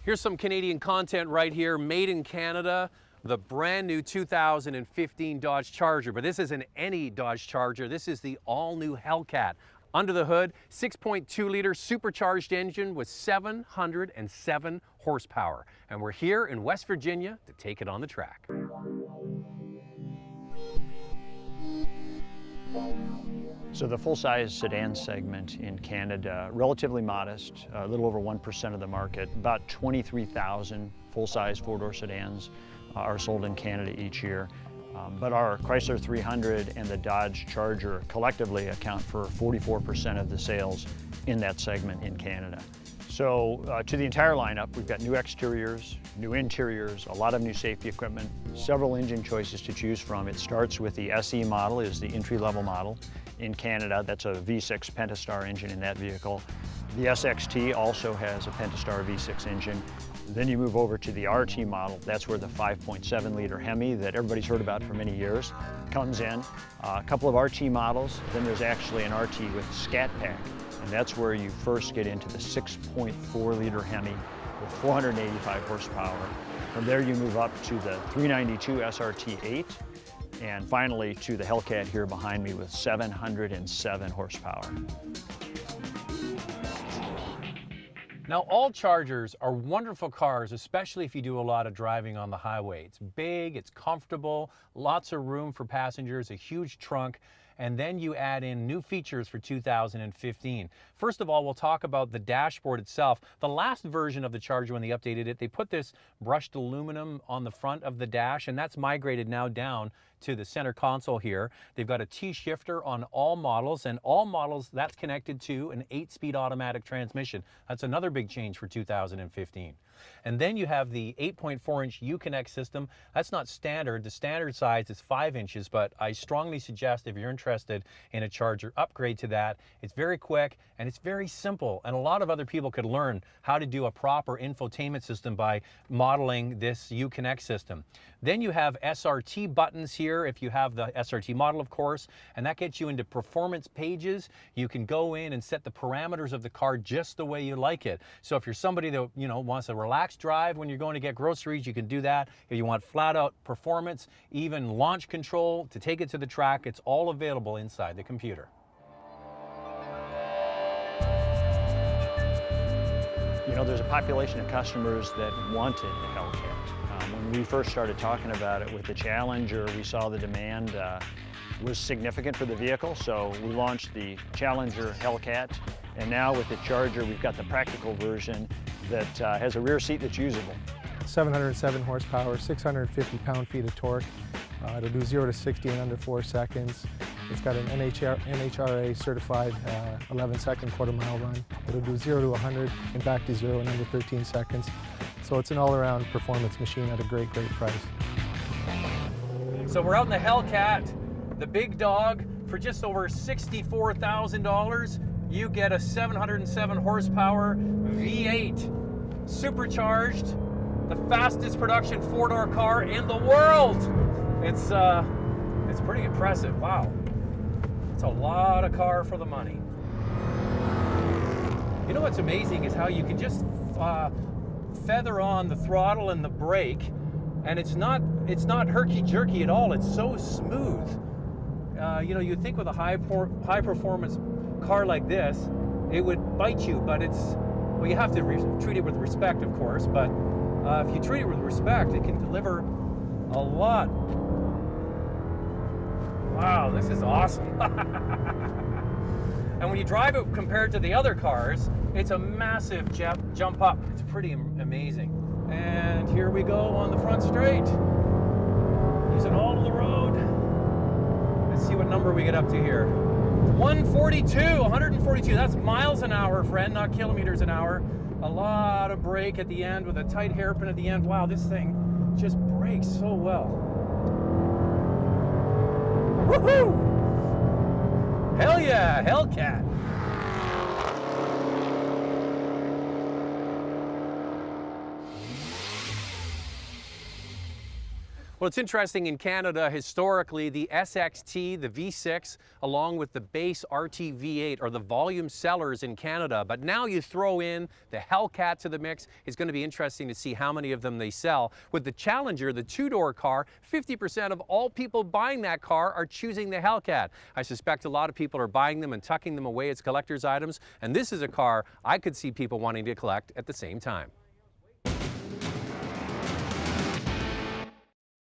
Here's some Canadian content right here, made in Canada, the brand new 2015 Dodge Charger. But this isn't any Dodge Charger, this is the all-new Hellcat. Under the hood, 6.2 liter supercharged engine with 707 horsepower. And we're here in West Virginia to take it on the track. So the full-size sedan segment in Canada, relatively modest, a little over 1% of the market. About 23,000 full-size four-door sedans are sold in Canada each year. But our Chrysler 300 and the Dodge Charger collectively account for 44% of the sales in that segment in Canada. So to the entire lineup, we've got new exteriors, new interiors, a lot of new safety equipment, several engine choices to choose from. It starts with the SE model, is the entry-level model. In Canada, that's a V6 Pentastar engine in that vehicle. The SXT also has a Pentastar V6 engine. Then you move over to the RT model. That's where the 5.7 liter Hemi that everybody's heard about for many years comes in. A couple of RT models. Then there's actually an RT with Scat Pack, and that's where you first get into the 6.4 liter Hemi with 485 horsepower. From there you move up to the 392 SRT8, and finally to the Hellcat here behind me with 707 horsepower. Now, all Chargers are wonderful cars, especially if you do a lot of driving on the highway. It's big, it's comfortable, lots of room for passengers, a huge trunk, and then you add in new features for 2015. First of all, we'll talk about the dashboard itself. The last version of the Charger, when they updated it, they put this brushed aluminum on the front of the dash, and that's migrated now down to the center console here. They've got a T-shifter on all models, and all models that's connected to an 8-speed automatic transmission. That's another big change for 2015. And then you have the 8.4-inch Uconnect system. That's not standard. The standard size is 5 inches, but I strongly suggest if you're interested in a Charger, upgrade to that. It's very quick and it's very simple, and a lot of other people could learn how to do a proper infotainment system by modeling this Uconnect system. Then you have SRT buttons here if you have the SRT model, of course, and that gets you into performance pages. You can go in and set the parameters of the car just the way you like it. So if you're somebody that wants a relaxed drive when you're going to get groceries, you can do that. If you want flat out performance, even launch control to take it to the track, it's all available inside the computer. You know, there's a population of customers that wanted the Hellcat. When we first started talking about it with the Challenger, we saw the demand was significant for the vehicle, so we launched the Challenger Hellcat, and now with the Charger, we've got the practical version that has a rear seat that's usable. 707 horsepower, 650 pound-feet of torque. It'll do 0 to 60 in under 4 seconds. It's got an NHRA certified 11-second quarter-mile run. It'll do 0 to 100 and back to 0 in under 13 seconds. So it's an all-around performance machine at a great, great price. So we're out in the Hellcat, the big dog, for just over $64,000. You get a 707 horsepower V8, supercharged, the fastest production four-door car in the world. It's pretty impressive. Wow, it's a lot of car for the money. You know what's amazing is how you can just feather on the throttle and the brake, and it's not herky-jerky at all. It's so smooth. You'd think with a high performance car like this, it would bite you, but well, you have to treat it with respect, of course, but if you treat it with respect, it can deliver a lot. Wow, this is awesome. And when you drive it compared to the other cars, it's a massive jump up. It's pretty amazing. And here we go on the front straight. Using all of the road. Let's see what number we get up to here. 142, that's miles an hour, friend, not kilometers an hour. A lot of brake at the end with a tight hairpin at the end. Wow, this thing just brakes so well. Woohoo! Hell yeah, Hellcat. Well, it's interesting, in Canada, historically, the SXT, the V6, along with the base RT V8 are the volume sellers in Canada. But now you throw in the Hellcat to the mix. It's going to be interesting to see how many of them they sell. With the Challenger, the two-door car, 50% of all people buying that car are choosing the Hellcat. I suspect a lot of people are buying them and tucking them away as collector's items. And this is a car I could see people wanting to collect at the same time.